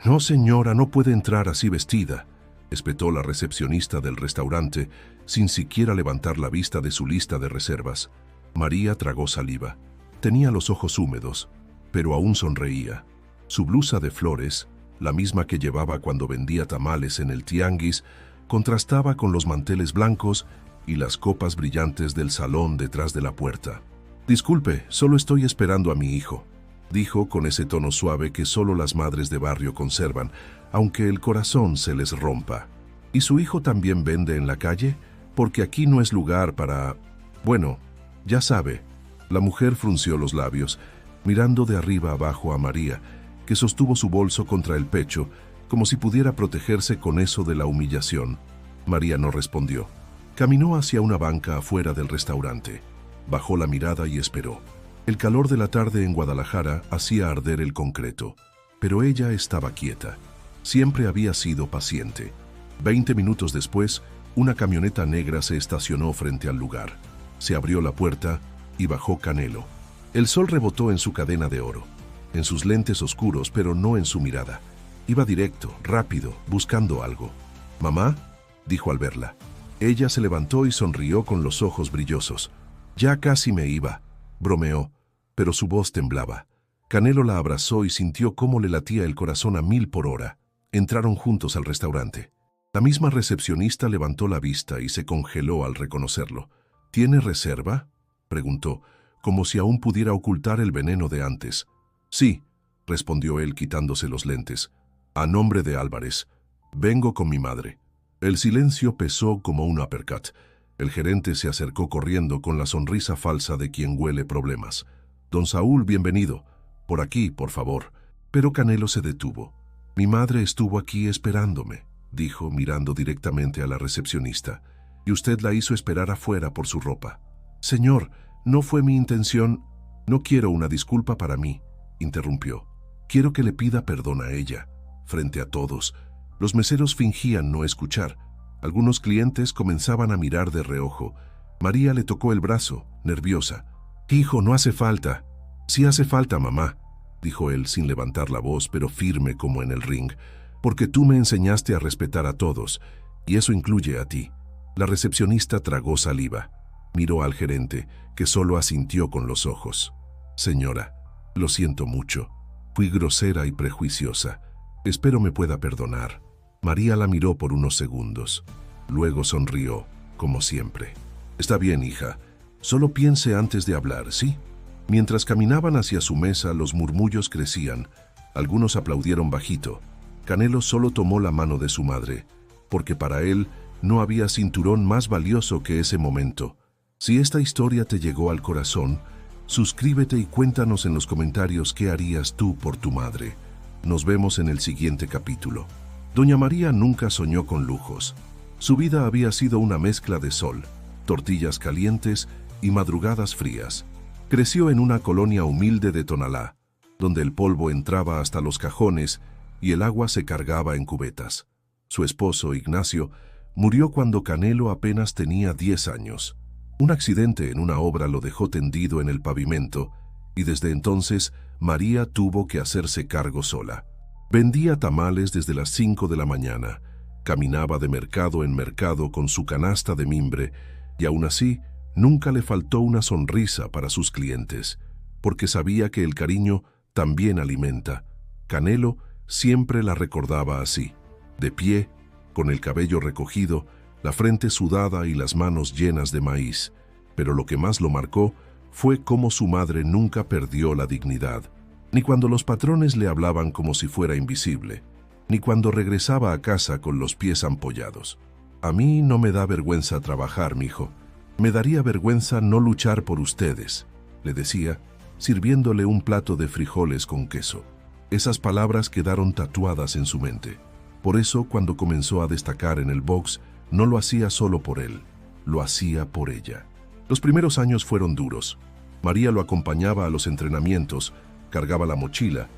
No, señora, no puede entrar así vestida, espetó la recepcionista del restaurante, sin siquiera levantar la vista de su lista de reservas. María tragó saliva. Tenía los ojos húmedos, pero aún sonreía. Su blusa de flores, la misma que llevaba cuando vendía tamales en el tianguis, contrastaba con los manteles blancos y las copas brillantes del salón detrás de la puerta. «Disculpe, solo estoy esperando a mi hijo», dijo con ese tono suave que solo las madres de barrio conservan, aunque el corazón se les rompa. «¿Y su hijo también vende en la calle? Porque aquí no es lugar para... Bueno, ya sabe». La mujer frunció los labios, mirando de arriba abajo a María, que sostuvo su bolso contra el pecho, como si pudiera protegerse con eso de la humillación. María no respondió. Caminó hacia una banca afuera del restaurante. Bajó la mirada y esperó. El calor de la tarde en Guadalajara hacía arder el concreto, pero ella estaba quieta. Siempre había sido paciente. 20 minutos después, una camioneta negra se estacionó frente al lugar. Se abrió la puerta y bajó Canelo. El sol rebotó en su cadena de oro, en sus lentes oscuros, pero no en su mirada. Iba directo, rápido, buscando algo. «¿Mamá?», dijo al verla. Ella se levantó y sonrió con los ojos brillosos. «Ya casi me iba», bromeó, pero su voz temblaba. Canelo la abrazó y sintió cómo le latía el corazón a 1000 por hora. Entraron juntos al restaurante. La misma recepcionista levantó la vista y se congeló al reconocerlo. «¿Tiene reserva?», preguntó, como si aún pudiera ocultar el veneno de antes. «Sí», respondió él quitándose los lentes. «A nombre de Álvarez. Vengo con mi madre». El silencio pesó como un uppercut. El gerente se acercó corriendo con la sonrisa falsa de quien huele problemas. «Don Saúl, bienvenido. Por aquí, por favor». Pero Canelo se detuvo. «Mi madre estuvo aquí esperándome», dijo mirando directamente a la recepcionista. «Y usted la hizo esperar afuera por su ropa». «Señor, no fue mi intención». «No quiero una disculpa para mí», interrumpió. «Quiero que le pida perdón a ella, frente a todos». Los meseros fingían no escuchar. Algunos clientes comenzaban a mirar de reojo. María le tocó el brazo, nerviosa. «Hijo, no hace falta». «Sí hace falta, mamá», dijo él sin levantar la voz, pero firme como en el ring. «Porque tú me enseñaste a respetar a todos, y eso incluye a ti». La recepcionista tragó saliva. Miró al gerente, que solo asintió con los ojos. «Señora, lo siento mucho. Fui grosera y prejuiciosa. Espero me pueda perdonar». María la miró por unos segundos. Luego sonrió, como siempre. «Está bien, hija. Solo piense antes de hablar, ¿sí?». Mientras caminaban hacia su mesa, los murmullos crecían. Algunos aplaudieron bajito. Canelo solo tomó la mano de su madre, porque para él no había cinturón más valioso que ese momento. Si esta historia te llegó al corazón, suscríbete y cuéntanos en los comentarios qué harías tú por tu madre. Nos vemos en el siguiente capítulo. Doña María nunca soñó con lujos. Su vida había sido una mezcla de sol, tortillas calientes y madrugadas frías. Creció en una colonia humilde de Tonalá, donde el polvo entraba hasta los cajones y el agua se cargaba en cubetas. Su esposo, Ignacio, murió cuando Canelo apenas tenía 10 años. Un accidente en una obra lo dejó tendido en el pavimento y desde entonces María tuvo que hacerse cargo sola. Vendía tamales desde las 5 de la mañana, caminaba de mercado en mercado con su canasta de mimbre y aún así nunca le faltó una sonrisa para sus clientes, porque sabía que el cariño también alimenta. Canelo siempre la recordaba así, de pie, con el cabello recogido, la frente sudada y las manos llenas de maíz, pero lo que más lo marcó fue cómo su madre nunca perdió la dignidad, ni cuando los patrones le hablaban como si fuera invisible, ni cuando regresaba a casa con los pies ampollados. «A mí no me da vergüenza trabajar, mijo. Me daría vergüenza no luchar por ustedes», le decía, sirviéndole un plato de frijoles con queso. Esas palabras quedaron tatuadas en su mente. Por eso, cuando comenzó a destacar en el box, no lo hacía solo por él, lo hacía por ella. Los primeros años fueron duros. María lo acompañaba a los entrenamientos, cargaba la mochila,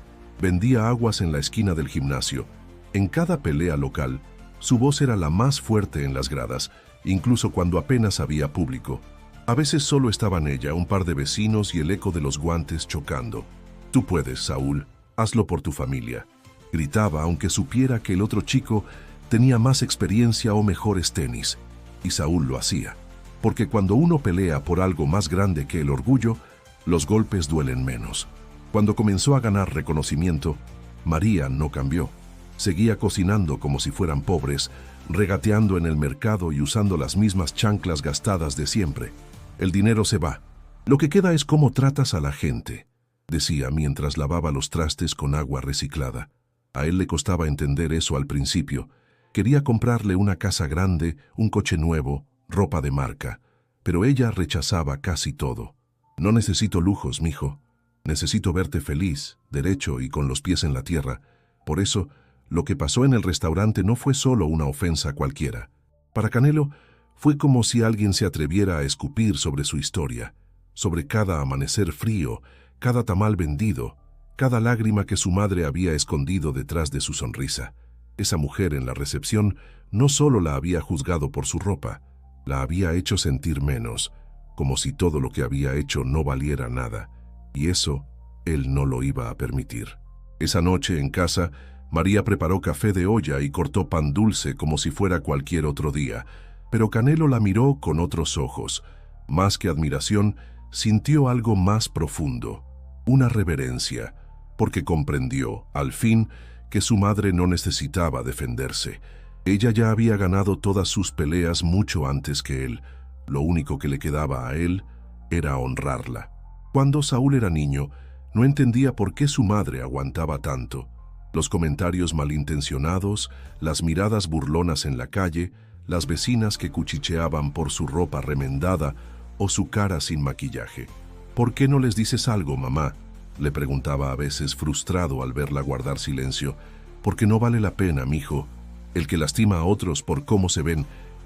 vendía aguas en la esquina del gimnasio. En cada pelea local, su voz era la más fuerte en las gradas, incluso cuando apenas había público. A veces solo estaban ella, un par de vecinos y el eco de los guantes chocando. «Tú puedes, Saúl. Hazlo por tu familia». Gritaba aunque supiera que el otro chico tenía más experiencia o mejores tenis. Y Saúl lo hacía, porque cuando uno pelea por algo más grande que el orgullo, los golpes duelen menos. Cuando comenzó a ganar reconocimiento, María no cambió. Seguía cocinando como si fueran pobres, regateando en el mercado y usando las mismas chanclas gastadas de siempre. El dinero se va. Lo que queda es cómo tratas a la gente, decía mientras lavaba los trastes con agua reciclada. A él le costaba entender eso al principio. Quería comprarle una casa grande, un coche nuevo, ropa de marca, pero ella rechazaba casi todo. No necesito lujos, mijo. Necesito verte feliz, derecho y con los pies en la tierra. Por eso, lo que pasó en el restaurante no fue solo una ofensa cualquiera. Para Canelo, fue como si alguien se atreviera a escupir sobre su historia, sobre cada amanecer frío, cada tamal vendido, cada lágrima que su madre había escondido detrás de su sonrisa. Esa mujer en la recepción no solo la había juzgado por su ropa, la había hecho sentir menos, como si todo lo que había hecho no valiera nada, y eso él no lo iba a permitir. Esa noche en casa, María preparó café de olla y cortó pan dulce como si fuera cualquier otro día, pero Canelo la miró con otros ojos. Más que admiración, sintió algo más profundo, una reverencia, porque comprendió, al fin, que su madre no necesitaba defenderse. Ella ya había ganado todas sus peleas mucho antes que él. Lo único que le quedaba a él era honrarla. Cuando Saúl era niño, no entendía por qué su madre aguantaba tanto. Los comentarios malintencionados, las miradas burlonas en la calle, las vecinas que cuchicheaban por su ropa remendada o su cara sin maquillaje. ¿Por qué no les dices algo, mamá?, le preguntaba a veces frustrado al verla guardar silencio. Porque no vale la pena, mijo. El que lastima a otros por cómo se ven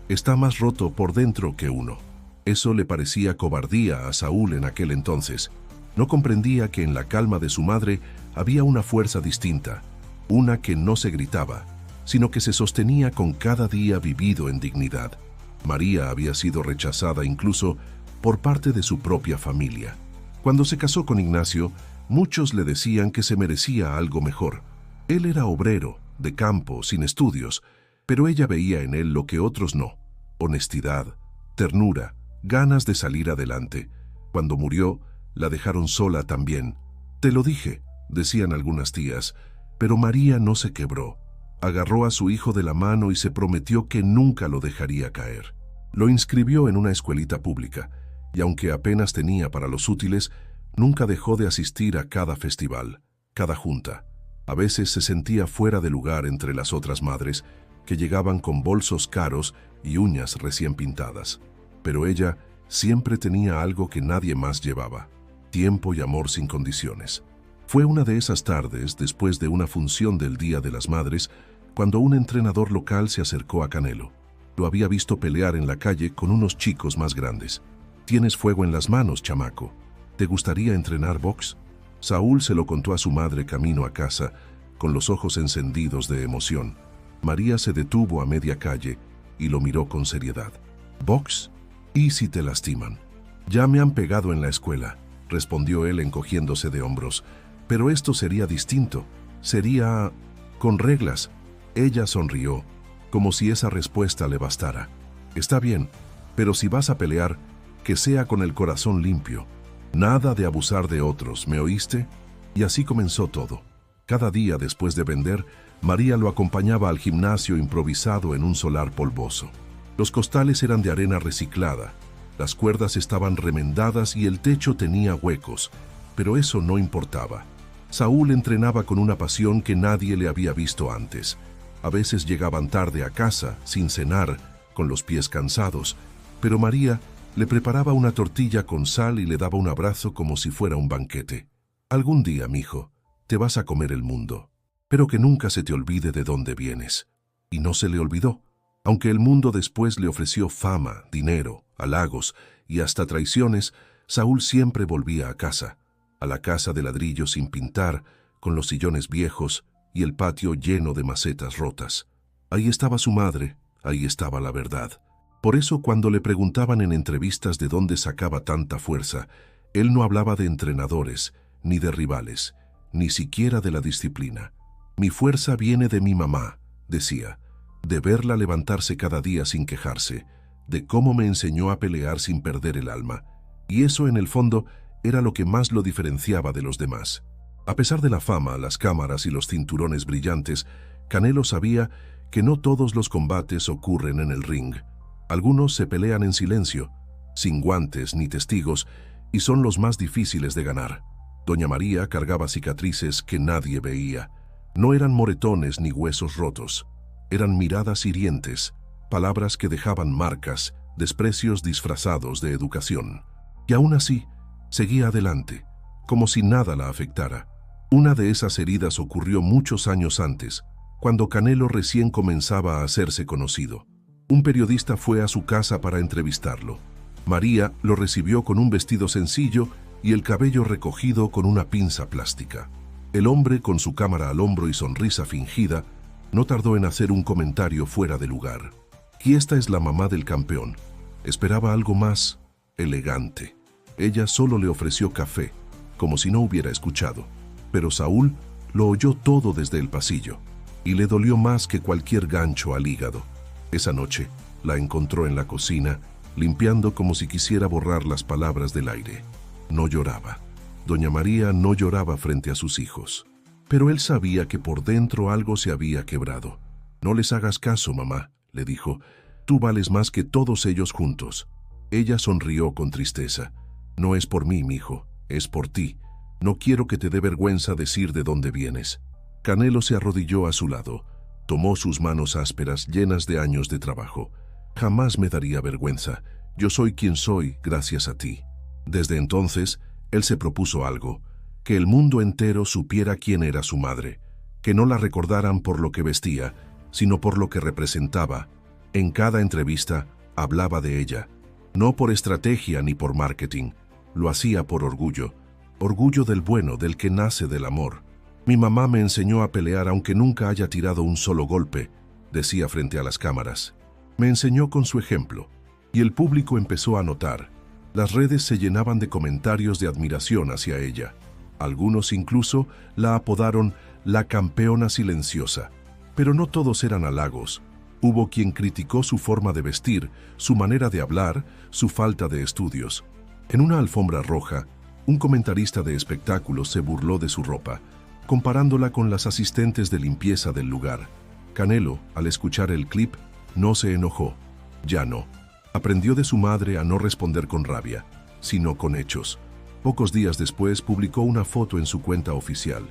está más roto por dentro que uno. Eso le parecía cobardía a Saúl en aquel entonces. No comprendía que en la calma de su madre había una fuerza distinta, una que no se gritaba, sino que se sostenía con cada día vivido en dignidad. María había sido rechazada incluso por parte de su propia familia. Cuando se casó con Ignacio, muchos le decían que se merecía algo mejor. Él era obrero, de campo, sin estudios, pero ella veía en él lo que otros no: honestidad, ternura, ganas de salir adelante. Cuando murió, la dejaron sola también. Te lo dije, decían algunas tías, pero María no se quebró. Agarró a su hijo de la mano y se prometió que nunca lo dejaría caer. Lo inscribió en una escuelita pública, y aunque apenas tenía para los útiles, nunca dejó de asistir a cada festival, cada junta. A veces se sentía fuera de lugar entre las otras madres, que llegaban con bolsos caros y uñas recién pintadas. Pero ella siempre tenía algo que nadie más llevaba: tiempo y amor sin condiciones. Fue una de esas tardes, después de una función del Día de las Madres, cuando un entrenador local se acercó a Canelo. Lo había visto pelear en la calle con unos chicos más grandes. «Tienes fuego en las manos, chamaco. ¿Te gustaría entrenar box?». Saúl se lo contó a su madre camino a casa, con los ojos encendidos de emoción. María se detuvo a media calle y lo miró con seriedad. «¿Box? ¿Y si te lastiman?». «Ya me han pegado en la escuela», respondió él encogiéndose de hombros. «Pero esto sería distinto. Sería con reglas». Ella sonrió, como si esa respuesta le bastara. «Está bien, pero si vas a pelear, que sea con el corazón limpio. Nada de abusar de otros, ¿me oíste?». Y así comenzó todo. Cada día después de vender, María lo acompañaba al gimnasio improvisado en un solar polvoso. Los costales eran de arena reciclada, las cuerdas estaban remendadas y el techo tenía huecos, pero eso no importaba. Saúl entrenaba con una pasión que nadie le había visto antes. A veces llegaban tarde a casa, sin cenar, con los pies cansados, pero María le preparaba una tortilla con sal y le daba un abrazo como si fuera un banquete. «Algún día, mijo, te vas a comer el mundo, pero que nunca se te olvide de dónde vienes». Y no se le olvidó. Aunque el mundo después le ofreció fama, dinero, halagos y hasta traiciones, Saúl siempre volvía a casa, a la casa de ladrillo sin pintar, con los sillones viejos y el patio lleno de macetas rotas. Ahí estaba su madre, ahí estaba la verdad. Por eso cuando le preguntaban en entrevistas de dónde sacaba tanta fuerza, él no hablaba de entrenadores, ni de rivales, ni siquiera de la disciplina. Mi fuerza viene de mi mamá, decía, de verla levantarse cada día sin quejarse, de cómo me enseñó a pelear sin perder el alma. Y eso, en el fondo, era lo que más lo diferenciaba de los demás. A pesar de la fama, las cámaras y los cinturones brillantes, Canelo sabía que no todos los combates ocurren en el ring. Algunos se pelean en silencio, sin guantes ni testigos, y son los más difíciles de ganar. Doña María cargaba cicatrices que nadie veía. No eran moretones ni huesos rotos. Eran miradas hirientes, palabras que dejaban marcas, desprecios disfrazados de educación. Y aún así, seguía adelante, como si nada la afectara. Una de esas heridas ocurrió muchos años antes, cuando Canelo recién comenzaba a hacerse conocido. Un periodista fue a su casa para entrevistarlo. María lo recibió con un vestido sencillo y el cabello recogido con una pinza plástica. El hombre, con su cámara al hombro y sonrisa fingida, no tardó en hacer un comentario fuera de lugar. Y esta es la mamá del campeón. Esperaba algo más elegante. Ella solo le ofreció café, como si no hubiera escuchado. Pero Saúl lo oyó todo desde el pasillo, y le dolió más que cualquier gancho al hígado. Esa noche la encontró en la cocina, limpiando como si quisiera borrar las palabras del aire. No lloraba. Doña María no lloraba frente a sus hijos. Pero él sabía que por dentro algo se había quebrado. «No les hagas caso, mamá», le dijo. «Tú vales más que todos ellos juntos». Ella sonrió con tristeza. «No es por mí, mijo, es por ti. No quiero que te dé vergüenza decir de dónde vienes». Canelo se arrodilló a su lado. Tomó sus manos ásperas, llenas de años de trabajo. «Jamás me daría vergüenza. Yo soy quien soy gracias a ti». Desde entonces, él se propuso algo: que el mundo entero supiera quién era su madre, que no la recordaran por lo que vestía, sino por lo que representaba. En cada entrevista hablaba de ella, no por estrategia ni por marketing, lo hacía por orgullo, orgullo del bueno, del que nace del amor. «Mi mamá me enseñó a pelear aunque nunca haya tirado un solo golpe», decía frente a las cámaras. «Me enseñó con su ejemplo». Y el público empezó a notar. Las redes se llenaban de comentarios de admiración hacia ella. Algunos incluso la apodaron la campeona silenciosa. Pero no todos eran halagos. Hubo quien criticó su forma de vestir, su manera de hablar, su falta de estudios. En una alfombra roja, un comentarista de espectáculos se burló de su ropa, comparándola con las asistentes de limpieza del lugar. Canelo, al escuchar el clip, no se enojó. Ya no. Aprendió de su madre a no responder con rabia, sino con hechos. Pocos días después publicó una foto en su cuenta oficial.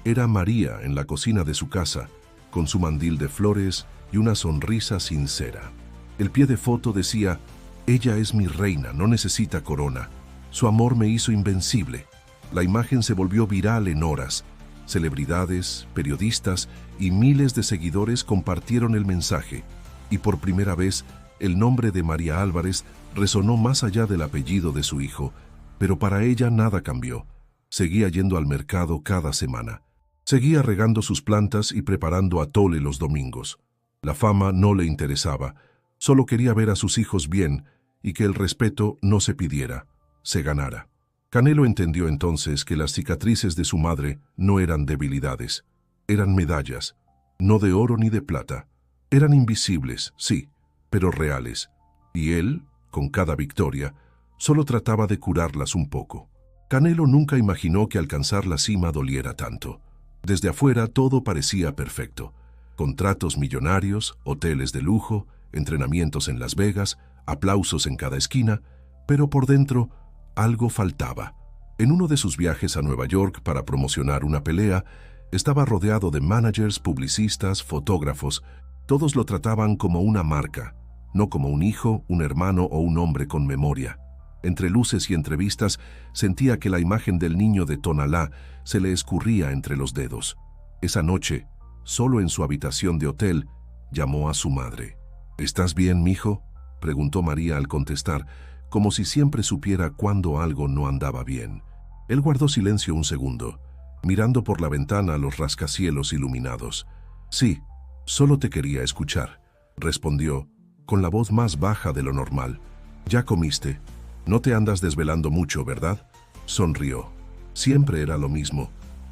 Era María en la cocina de su casa, con su mandil de flores y una sonrisa sincera. El pie de foto decía: «Ella es mi reina, no necesita corona. Su amor me hizo invencible». La imagen se volvió viral en horas. Celebridades, periodistas y miles de seguidores compartieron el mensaje. Y por primera vez, el nombre de María Álvarez resonó más allá del apellido de su hijo. Pero para ella nada cambió. Seguía yendo al mercado cada semana. Seguía regando sus plantas y preparando atole los domingos. La fama no le interesaba. Solo quería ver a sus hijos bien y que el respeto no se pidiera, se ganara. Canelo entendió entonces que las cicatrices de su madre no eran debilidades. Eran medallas, no de oro ni de plata. Eran invisibles, sí, pero reales. Y él, con cada victoria, solo trataba de curarlas un poco. Canelo nunca imaginó que alcanzar la cima doliera tanto. Desde afuera todo parecía perfecto. Contratos millonarios, hoteles de lujo, entrenamientos en Las Vegas, aplausos en cada esquina, pero por dentro algo faltaba. En uno de sus viajes a Nueva York para promocionar una pelea, estaba rodeado de managers, publicistas, fotógrafos. Todos lo trataban como una marca, no como un hijo, un hermano o un hombre con memoria. Entre luces y entrevistas, sentía que la imagen del niño de Tonalá se le escurría entre los dedos. Esa noche, solo en su habitación de hotel, llamó a su madre. «¿Estás bien, mijo?», preguntó María al contestar, como si siempre supiera cuándo algo no andaba bien. Él guardó silencio un segundo, mirando por la ventana los rascacielos iluminados. «Sí, solo te quería escuchar», respondió, con la voz más baja de lo normal. «¿Ya comiste? No te andas desvelando mucho, ¿verdad?». Sonrió. Siempre era lo mismo,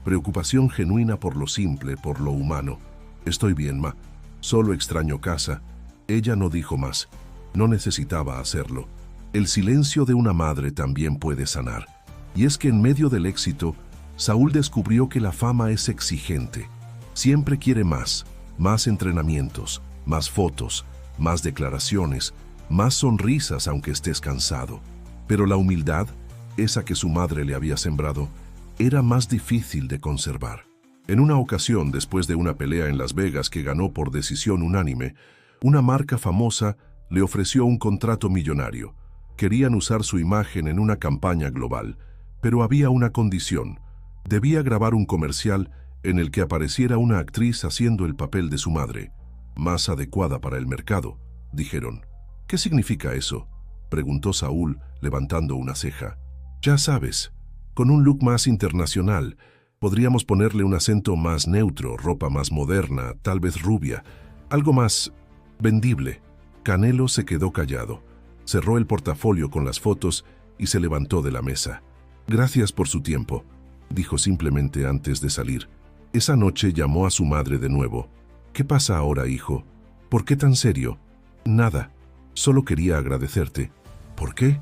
preocupación genuina por lo simple, por lo humano. Estoy bien, ma. Solo extraño casa. Ella no dijo más. No necesitaba hacerlo. El silencio de una madre también puede sanar. Y es que en medio del éxito, Saúl descubrió que la fama es exigente. Siempre quiere más entrenamientos, más fotos, más declaraciones, más sonrisas aunque estés cansado. Pero la humildad, esa que su madre le había sembrado, era más difícil de conservar. En una ocasión, después de una pelea en Las Vegas que ganó por decisión unánime, una marca famosa le ofreció un contrato millonario. Querían usar su imagen en una campaña global, pero había una condición. Debía grabar un comercial en el que apareciera una actriz haciendo el papel de su madre, más adecuada para el mercado, dijeron. ¿Qué significa eso?, preguntó Saúl, levantando una ceja. Ya sabes, con un look más internacional, podríamos ponerle un acento más neutro, ropa más moderna, tal vez rubia, algo más vendible. Canelo se quedó callado, cerró el portafolio con las fotos y se levantó de la mesa. Gracias por su tiempo, dijo simplemente antes de salir. Esa noche llamó a su madre de nuevo. ¿Qué pasa ahora, hijo? ¿Por qué tan serio? Nada, solo quería agradecerte. ¿Por qué?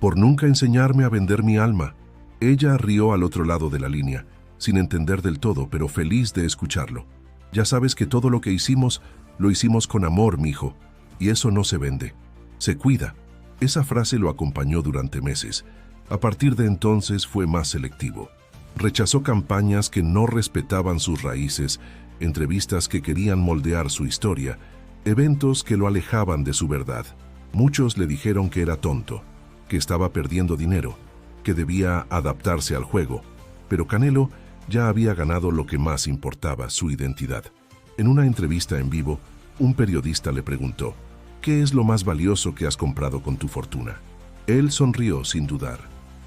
Por nunca enseñarme a vender mi alma. Ella rió al otro lado de la línea, sin entender del todo, pero feliz de escucharlo. Ya sabes que todo lo que hicimos, lo hicimos con amor, mijo, y eso no se vende. Se cuida. Esa frase lo acompañó durante meses. A partir de entonces fue más selectivo. Rechazó campañas que no respetaban sus raíces, entrevistas que querían moldear su historia, eventos que lo alejaban de su verdad. Muchos le dijeron que era tonto, que estaba perdiendo dinero, que debía adaptarse al juego, pero Canelo ya había ganado lo que más importaba, su identidad. En una entrevista en vivo, un periodista le preguntó, ¿qué es lo más valioso que has comprado con tu fortuna? Él sonrió sin dudar.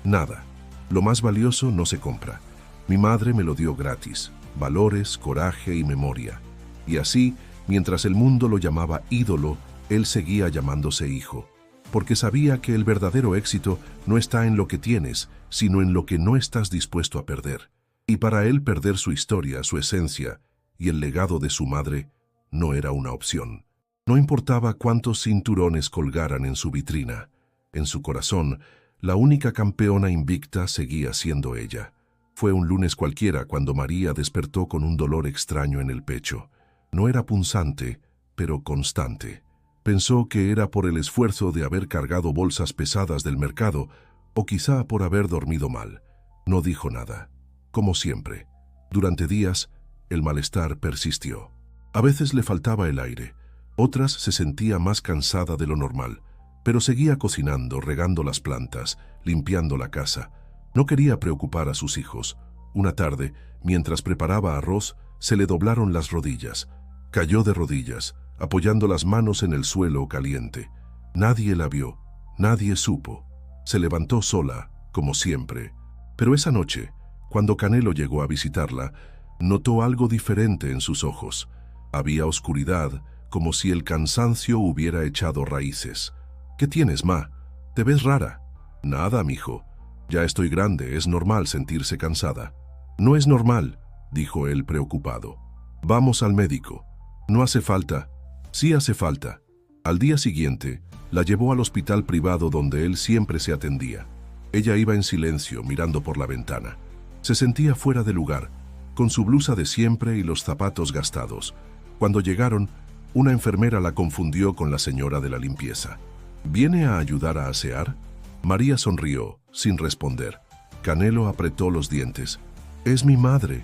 Nada. Lo más valioso no se compra. Mi madre me lo dio gratis. Valores, coraje y memoria. Y así, mientras el mundo lo llamaba ídolo, él seguía llamándose hijo. Porque sabía que el verdadero éxito no está en lo que tienes, sino en lo que no estás dispuesto a perder. Y para él perder su historia, su esencia y el legado de su madre no era una opción. No importaba cuántos cinturones colgaran en su vitrina. En su corazón, la única campeona invicta seguía siendo ella. Fue un lunes cualquiera cuando María despertó con un dolor extraño en el pecho. No era punzante, pero constante. Pensó que era por el esfuerzo de haber cargado bolsas pesadas del mercado, o quizá por haber dormido mal. No dijo nada. Como siempre. Durante días, el malestar persistió. A veces le faltaba el aire, otras se sentía más cansada de lo normal, pero seguía cocinando, regando las plantas, limpiando la casa. No quería preocupar a sus hijos. Una tarde, mientras preparaba arroz, se le doblaron las rodillas. Cayó de rodillas, apoyando las manos en el suelo caliente. Nadie la vio, nadie supo. Se levantó sola, como siempre. Pero esa noche, cuando Canelo llegó a visitarla, notó algo diferente en sus ojos. Había oscuridad, como si el cansancio hubiera echado raíces. ¿Qué tienes, ma? ¿Te ves rara? Nada, mijo. Ya estoy grande, es normal sentirse cansada. No es normal, dijo él preocupado. Vamos al médico. No hace falta. Sí hace falta. Al día siguiente, la llevó al hospital privado donde él siempre se atendía. Ella iba en silencio, mirando por la ventana. Se sentía fuera de lugar, con su blusa de siempre y los zapatos gastados. Cuando llegaron, una enfermera la confundió con la señora de la limpieza. ¿Viene a ayudar a asear? María sonrió, sin responder. Canelo apretó los dientes. Es mi madre,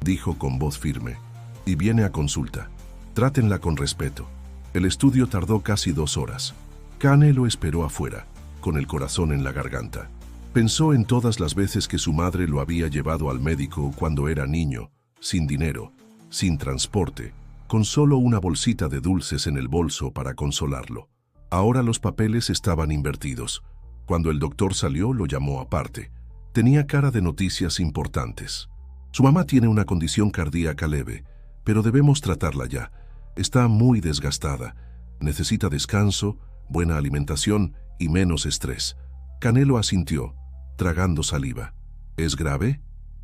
dijo con voz firme, y viene a consulta. Trátenla con respeto. El estudio tardó casi 2 horas. Canelo esperó afuera, con el corazón en la garganta. Pensó en todas las veces que su madre lo había llevado al médico cuando era niño, sin dinero, sin transporte, con solo una bolsita de dulces en el bolso para consolarlo. Ahora los papeles estaban invertidos. Cuando el doctor salió, lo llamó aparte. Tenía cara de noticias importantes. Su mamá tiene una condición cardíaca leve, pero debemos tratarla ya. Está muy desgastada. Necesita descanso, buena alimentación y menos estrés. Canelo asintió, tragando saliva. ¿Es grave?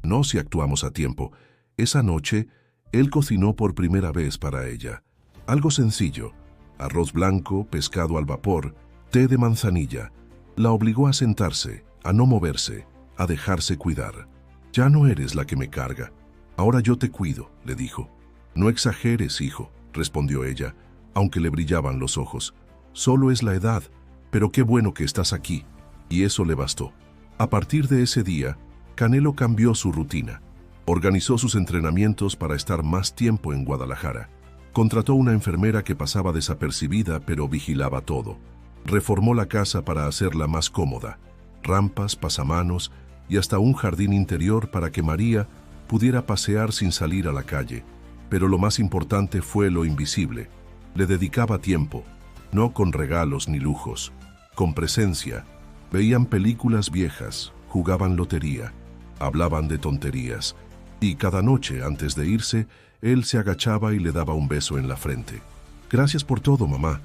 No si actuamos a tiempo. Esa noche, él cocinó por primera vez para ella. Algo sencillo: arroz blanco, pescado al vapor, té de manzanilla. La obligó a sentarse, a no moverse, a dejarse cuidar. «Ya no eres la que me carga. Ahora yo te cuido», le dijo. «No exageres, hijo», respondió ella, aunque le brillaban los ojos. «Solo es la edad, pero qué bueno que estás aquí». Y eso le bastó. A partir de ese día, Canelo cambió su rutina. Organizó sus entrenamientos para estar más tiempo en Guadalajara. Contrató una enfermera que pasaba desapercibida pero vigilaba todo. Reformó la casa para hacerla más cómoda. Rampas, pasamanos y hasta un jardín interior para que María pudiera pasear sin salir a la calle. Pero lo más importante fue lo invisible. Le dedicaba tiempo, no con regalos ni lujos, con presencia. Veían películas viejas, jugaban lotería, hablaban de tonterías, y cada noche antes de irse, él se agachaba y le daba un beso en la frente. «Gracias por todo, mamá»,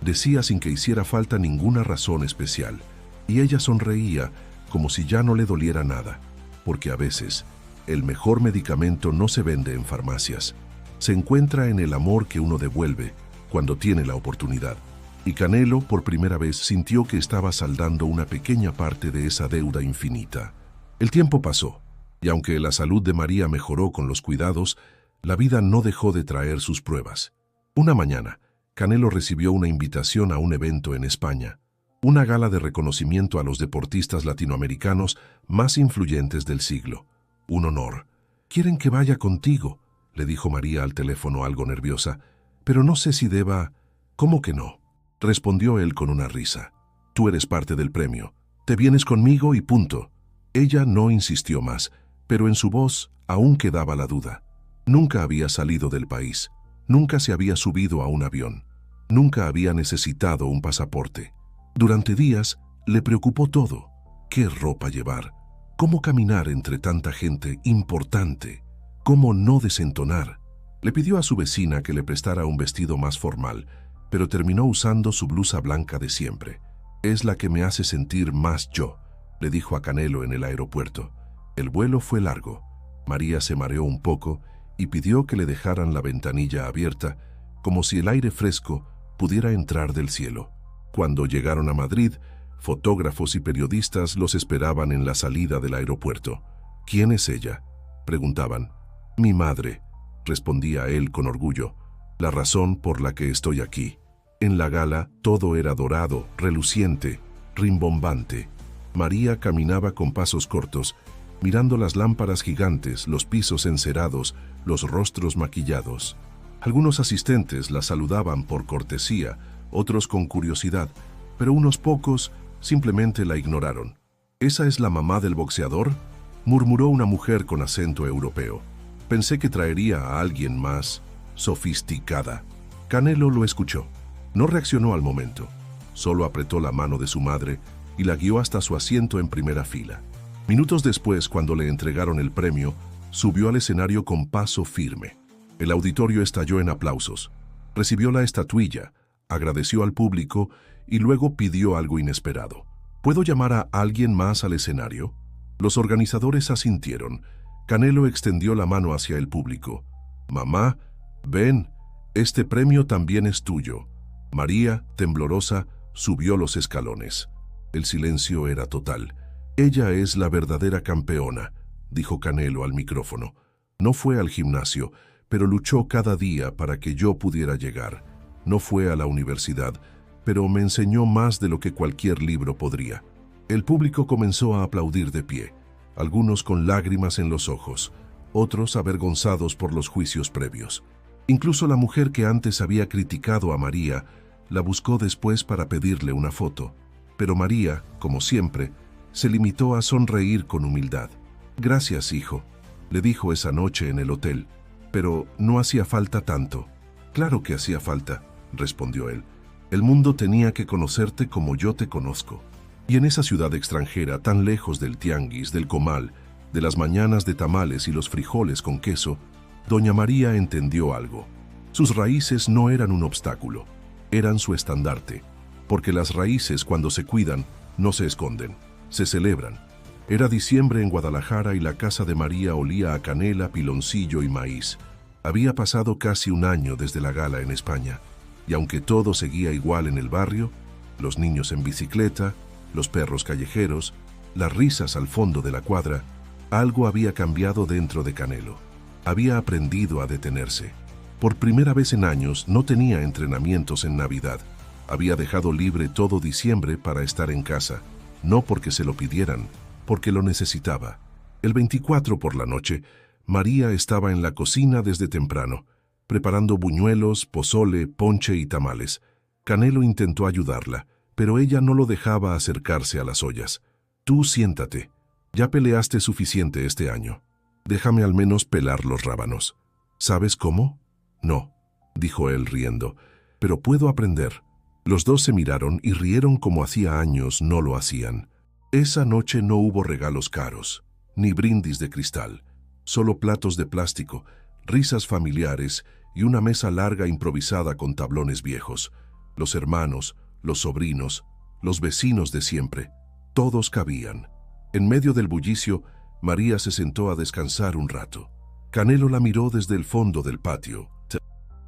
decía sin que hiciera falta ninguna razón especial, y ella sonreía como si ya no le doliera nada, porque a veces el mejor medicamento no se vende en farmacias, se encuentra en el amor que uno devuelve cuando tiene la oportunidad. Y Canelo por primera vez sintió que estaba saldando una pequeña parte de esa deuda infinita. El tiempo pasó, y aunque la salud de María mejoró con los cuidados, la vida no dejó de traer sus pruebas. Una mañana, Canelo recibió una invitación a un evento en España, una gala de reconocimiento a los deportistas latinoamericanos más influyentes del siglo. «Un honor. Quieren que vaya contigo», le dijo María al teléfono algo nerviosa, «pero no sé si deba». «¿Cómo que no?», respondió él con una risa. «Tú eres parte del premio. Te vienes conmigo y punto». Ella no insistió más, pero en su voz aún quedaba la duda. Nunca había salido del país, nunca se había subido a un avión, nunca había necesitado un pasaporte. Durante días le preocupó todo: qué ropa llevar, cómo caminar entre tanta gente importante, cómo no desentonar. Le pidió a su vecina que le prestara un vestido más formal, pero terminó usando su blusa blanca de siempre. «Es la que me hace sentir más yo», le dijo a Canelo en el aeropuerto. El vuelo fue largo. María se mareó un poco y pidió que le dejaran la ventanilla abierta, como si el aire fresco pudiera entrar del cielo. Cuando llegaron a Madrid, fotógrafos y periodistas los esperaban en la salida del aeropuerto. «¿Quién es ella?», preguntaban. «Mi madre», respondía él con orgullo. «La razón por la que estoy aquí». En la gala todo era dorado, reluciente, rimbombante. María caminaba con pasos cortos, mirando las lámparas gigantes, los pisos encerados, los rostros maquillados. Algunos asistentes la saludaban por cortesía, otros con curiosidad, pero unos pocos simplemente la ignoraron. «¿Esa es la mamá del boxeador?», murmuró una mujer con acento europeo. «Pensé que traería a alguien más sofisticada». Canelo lo escuchó. No reaccionó al momento. Solo apretó la mano de su madre y la guió hasta su asiento en primera fila. Minutos después, cuando le entregaron el premio, subió al escenario con paso firme. El auditorio estalló en aplausos. Recibió la estatuilla, agradeció al público y luego pidió algo inesperado. «¿Puedo llamar a alguien más al escenario?». Los organizadores asintieron. Canelo extendió la mano hacia el público. «Mamá, ven, este premio también es tuyo». María, temblorosa, subió los escalones. El silencio era total. «Ella es la verdadera campeona», dijo Canelo al micrófono. «No fue al gimnasio, pero luchó cada día para que yo pudiera llegar. No fue a la universidad, pero me enseñó más de lo que cualquier libro podría». El público comenzó a aplaudir de pie, algunos con lágrimas en los ojos, otros avergonzados por los juicios previos. Incluso la mujer que antes había criticado a María la buscó después para pedirle una foto. Pero María, como siempre, se limitó a sonreír con humildad. «Gracias, hijo», le dijo esa noche en el hotel, «pero no hacía falta tanto». «Claro que hacía falta», respondió él. «El mundo tenía que conocerte como yo te conozco». Y en esa ciudad extranjera, tan lejos del tianguis, del comal, de las mañanas de tamales y los frijoles con queso, doña María entendió algo. Sus raíces no eran un obstáculo, eran su estandarte, porque las raíces, cuando se cuidan, no se esconden, se celebran. Era diciembre en Guadalajara y la casa de María olía a canela, piloncillo y maíz. Había pasado casi un año desde la gala en España, y aunque todo seguía igual en el barrio, los niños en bicicleta, los perros callejeros, las risas al fondo de la cuadra, algo había cambiado dentro de Canelo. Había aprendido a detenerse. Por primera vez en años no tenía entrenamientos en Navidad. Había dejado libre todo diciembre para estar en casa, no porque se lo pidieran, porque lo necesitaba. El 24 por la noche, María estaba en la cocina desde temprano, preparando buñuelos, pozole, ponche y tamales. Canelo intentó ayudarla, pero ella no lo dejaba acercarse a las ollas. Tú siéntate. Ya peleaste suficiente este año. Déjame al menos pelar los rábanos. ¿Sabes cómo? No, dijo él riendo, pero puedo aprender. Los dos se miraron y rieron como hacía años no lo hacían. Esa noche no hubo regalos caros, ni brindis de cristal, solo platos de plástico, risas familiares y una mesa larga improvisada con tablones viejos. Los hermanos, los sobrinos, los vecinos de siempre, todos cabían. En medio del bullicio, María se sentó a descansar un rato. Canelo la miró desde el fondo del patio.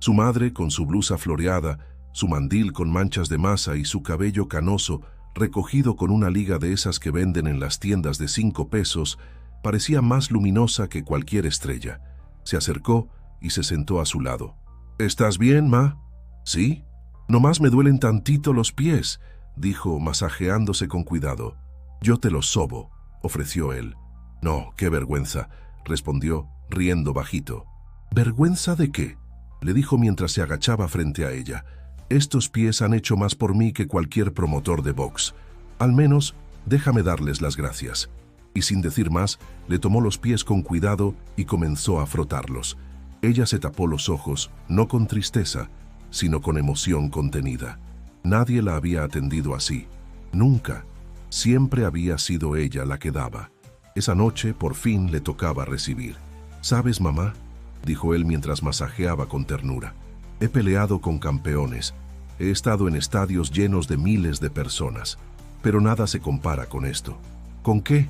Su madre, con su blusa floreada, su mandil con manchas de masa y su cabello canoso, recogido con una liga de esas que venden en las tiendas de 5 pesos, parecía más luminosa que cualquier estrella. Se acercó y se sentó a su lado. ¿Estás bien, ma? ¿Sí? Nomás me duelen tantito los pies, dijo, masajeándose con cuidado. Yo te los sobo, ofreció él. No, qué vergüenza, respondió, riendo bajito. ¿Vergüenza de qué?, le dijo mientras se agachaba frente a ella. Estos pies han hecho más por mí que cualquier promotor de box. Al menos, déjame darles las gracias. Y sin decir más, le tomó los pies con cuidado y comenzó a frotarlos. Ella se tapó los ojos, no con tristeza, sino con emoción contenida. Nadie la había atendido así. Nunca. Siempre había sido ella la que daba. Esa noche, por fin, le tocaba recibir. ¿Sabes, mamá?, dijo él mientras masajeaba con ternura. He peleado con campeones. He estado en estadios llenos de miles de personas. Pero nada se compara con esto. ¿Con qué?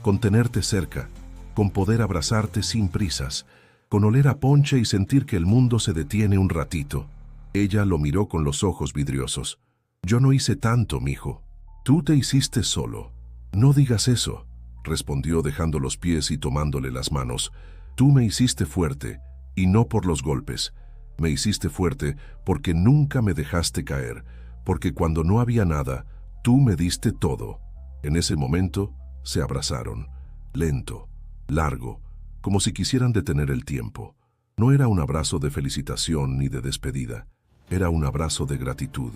Con tenerte cerca, con poder abrazarte sin prisas, con oler a ponche y sentir que el mundo se detiene un ratito. Ella lo miró con los ojos vidriosos. Yo no hice tanto, mijo. Tú te hiciste solo. No digas eso, respondió dejando los pies y tomándole las manos. Tú me hiciste fuerte, y no por los golpes. Me hiciste fuerte porque nunca me dejaste caer, porque cuando no había nada, tú me diste todo. En ese momento se abrazaron, lento, largo, como si quisieran detener el tiempo. No era un abrazo de felicitación ni de despedida, era un abrazo de gratitud,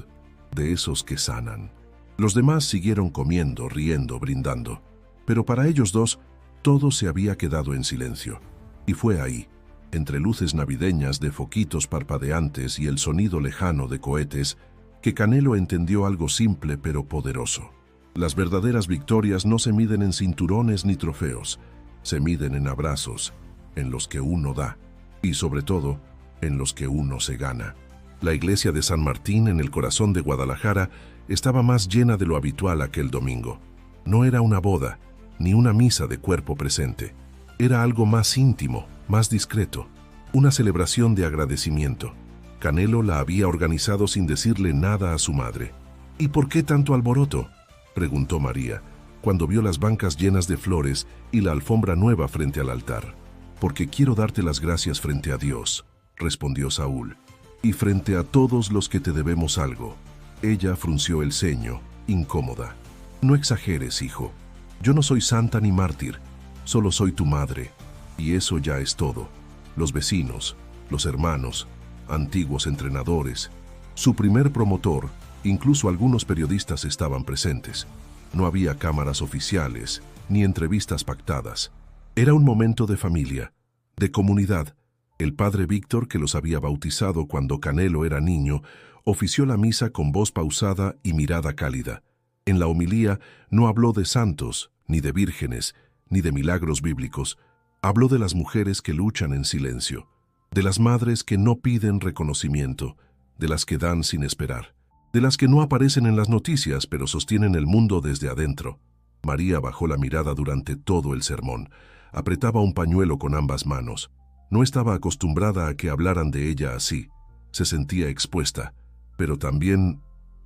de esos que sanan. Los demás siguieron comiendo, riendo, brindando, pero para ellos dos todo se había quedado en silencio. Y fue ahí, entre luces navideñas de foquitos parpadeantes y el sonido lejano de cohetes, que Canelo entendió algo simple pero poderoso. Las verdaderas victorias no se miden en cinturones ni trofeos, se miden en abrazos, en los que uno da, y sobre todo, en los que uno se gana. La iglesia de San Martín, en el corazón de Guadalajara, estaba más llena de lo habitual aquel domingo. No era una boda, ni una misa de cuerpo presente. Era algo más íntimo, más discreto, una celebración de agradecimiento. Canelo la había organizado sin decirle nada a su madre. ¿Y por qué tanto alboroto?, preguntó María, cuando vio las bancas llenas de flores y la alfombra nueva frente al altar. Porque quiero darte las gracias frente a Dios, respondió Saúl, y frente a todos los que te debemos algo. Ella frunció el ceño, incómoda. No exageres, hijo. Yo no soy santa ni mártir, solo soy tu madre, y eso ya es todo. Los vecinos, los hermanos, antiguos entrenadores, su primer promotor, incluso algunos periodistas estaban presentes. No había cámaras oficiales, ni entrevistas pactadas. Era un momento de familia, de comunidad. El padre Víctor, que los había bautizado cuando Canelo era niño, ofició la misa con voz pausada y mirada cálida. En la homilía no habló de santos, ni de vírgenes, ni de milagros bíblicos. Habló de las mujeres que luchan en silencio, de las madres que no piden reconocimiento, de las que dan sin esperar, de las que no aparecen en las noticias pero sostienen el mundo desde adentro. María bajó la mirada durante todo el sermón. Apretaba un pañuelo con ambas manos. No estaba acostumbrada a que hablaran de ella así. Se sentía expuesta, pero también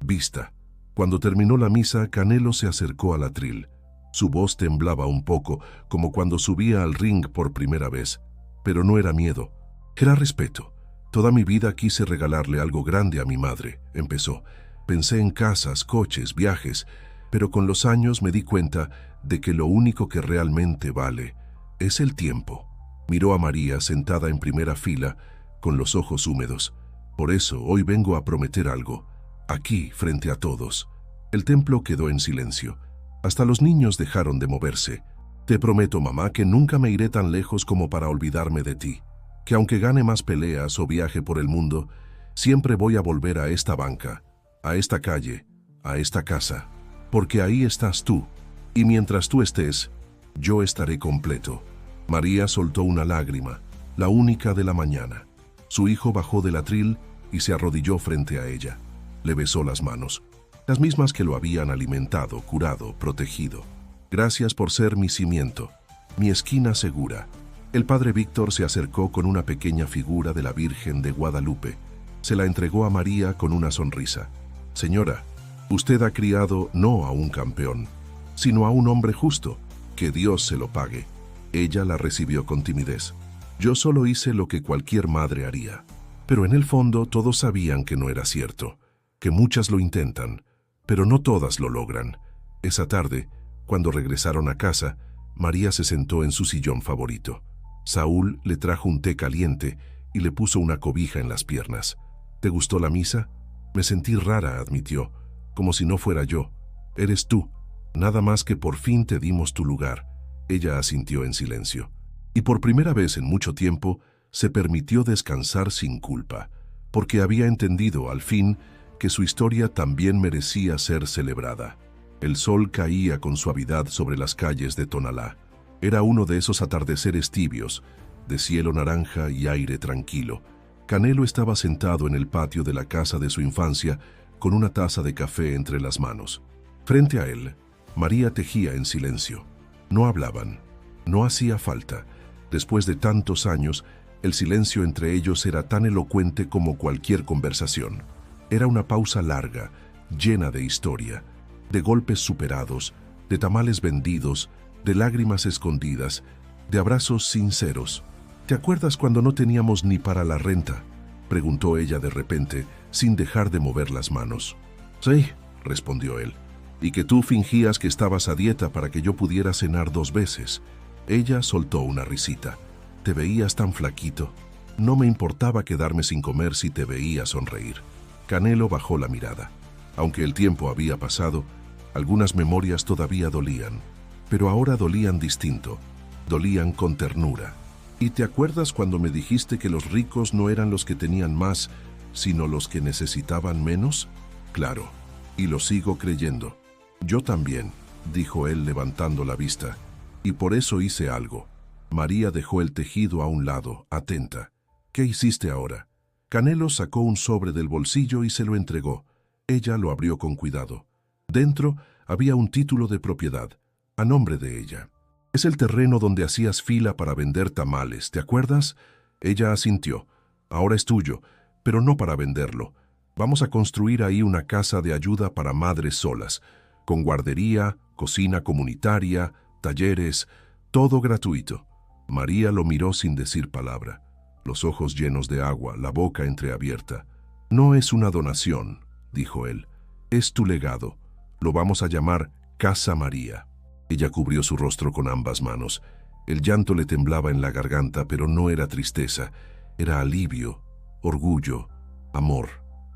vista. Cuando terminó la misa, Canelo se acercó al atril. Su voz temblaba un poco, como cuando subía al ring por primera vez. Pero no era miedo, era respeto. Toda mi vida quise regalarle algo grande a mi madre, empezó. Pensé en casas, coches, viajes, pero con los años me di cuenta de que lo único que realmente vale es el tiempo. Miró a María sentada en primera fila, con los ojos húmedos. Por eso hoy vengo a prometer algo, aquí, frente a todos. El templo quedó en silencio. Hasta los niños dejaron de moverse. Te prometo, mamá, que nunca me iré tan lejos como para olvidarme de ti. Que aunque gane más peleas o viaje por el mundo, siempre voy a volver a esta banca, a esta calle, a esta casa. Porque ahí estás tú, y mientras tú estés, yo estaré completo. María soltó una lágrima, la única de la mañana. Su hijo bajó del atril y se arrodilló frente a ella. Le besó las manos, las mismas que lo habían alimentado, curado, protegido. Gracias por ser mi cimiento, mi esquina segura. El padre Víctor se acercó con una pequeña figura de la Virgen de Guadalupe. Se la entregó a María con una sonrisa. Señora, usted ha criado no a un campeón, sino a un hombre justo. Que Dios se lo pague. Ella la recibió con timidez. Yo solo hice lo que cualquier madre haría. Pero en el fondo todos sabían que no era cierto, que muchas lo intentan, pero no todas lo logran. Esa tarde, cuando regresaron a casa, María se sentó en su sillón favorito. Saúl le trajo un té caliente y le puso una cobija en las piernas. ¿Te gustó la misa? Me sentí rara, admitió, como si no fuera yo. Eres tú, nada más que por fin te dimos tu lugar. Ella asintió en silencio. Y por primera vez en mucho tiempo, se permitió descansar sin culpa, porque había entendido al fin que su historia también merecía ser celebrada. El sol caía con suavidad sobre las calles de Tonalá. Era uno de esos atardeceres tibios, de cielo naranja y aire tranquilo. Canelo estaba sentado en el patio de la casa de su infancia con una taza de café entre las manos. Frente a él, María tejía en silencio. No hablaban, no hacía falta. Después de tantos años, el silencio entre ellos era tan elocuente como cualquier conversación. Era una pausa larga, llena de historia, de golpes superados, de tamales vendidos, de lágrimas escondidas, de abrazos sinceros. ¿Te acuerdas cuando no teníamos ni para la renta?, preguntó ella de repente, sin dejar de mover las manos. Sí, respondió él, y que tú fingías que estabas a dieta para que yo pudiera cenar 2 veces. Ella soltó una risita. Te veías tan flaquito. No me importaba quedarme sin comer si te veía sonreír. Canelo bajó la mirada. Aunque el tiempo había pasado, algunas memorias todavía dolían. Pero ahora dolían distinto. Dolían con ternura. ¿Y te acuerdas cuando me dijiste que los ricos no eran los que tenían más, sino los que necesitaban menos? Claro, y lo sigo creyendo. Yo también, dijo él levantando la vista. Y por eso hice algo. María dejó el tejido a un lado, atenta. ¿Qué hiciste ahora? Canelo sacó un sobre del bolsillo y se lo entregó. Ella lo abrió con cuidado. Dentro había un título de propiedad, a nombre de ella. Es el terreno donde hacías fila para vender tamales, ¿te acuerdas? Ella asintió. Ahora es tuyo, pero no para venderlo. Vamos a construir ahí una casa de ayuda para madres solas, con guardería, cocina comunitaria, talleres, todo gratuito. María lo miró sin decir palabra, los ojos llenos de agua, la boca entreabierta. No es una donación, dijo él. Es tu legado. Lo vamos a llamar Casa María. Ella cubrió su rostro con ambas manos. El llanto le temblaba en la garganta, pero no era tristeza. Era alivio, orgullo, amor.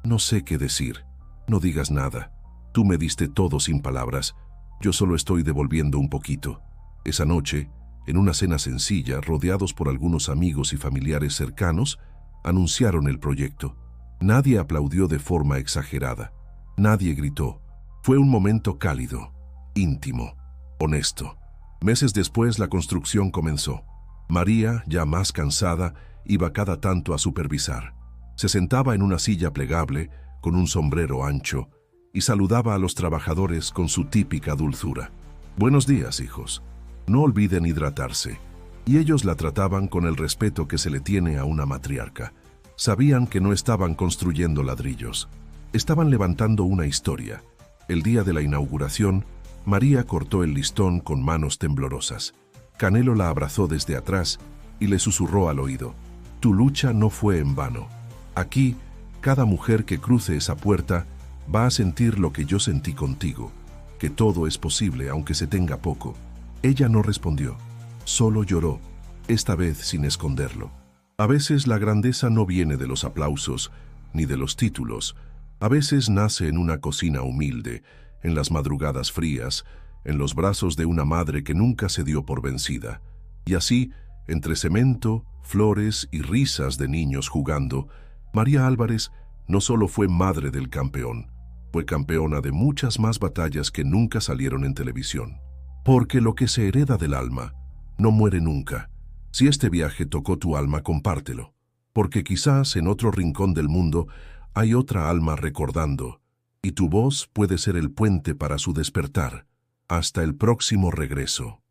No sé qué decir. No digas nada. Tú me diste todo sin palabras. Yo solo estoy devolviendo un poquito. Esa noche, en una cena sencilla, rodeados por algunos amigos y familiares cercanos, anunciaron el proyecto. Nadie aplaudió de forma exagerada. Nadie gritó. Fue un momento cálido, íntimo, honesto. Meses después la construcción comenzó. María, ya más cansada, iba cada tanto a supervisar. Se sentaba en una silla plegable, con un sombrero ancho, y saludaba a los trabajadores con su típica dulzura. Buenos días, hijos. No olviden hidratarse. Y ellos la trataban con el respeto que se le tiene a una matriarca. Sabían que no estaban construyendo ladrillos. Estaban levantando una historia. El día de la inauguración, María cortó el listón con manos temblorosas. Canelo la abrazó desde atrás y le susurró al oído: «Tu lucha no fue en vano. Aquí, cada mujer que cruce esa puerta va a sentir lo que yo sentí contigo, que todo es posible aunque se tenga poco». Ella no respondió, solo lloró, esta vez sin esconderlo. A veces la grandeza no viene de los aplausos ni de los títulos. A veces nace en una cocina humilde, en las madrugadas frías, en los brazos de una madre que nunca se dio por vencida. Y así, entre cemento, flores y risas de niños jugando, María Álvarez no solo fue madre del campeón, fue campeona de muchas más batallas que nunca salieron en televisión. Porque lo que se hereda del alma no muere nunca. Si este viaje tocó tu alma, compártelo. Porque quizás en otro rincón del mundo hay otra alma recordando, y tu voz puede ser el puente para su despertar. Hasta el próximo regreso.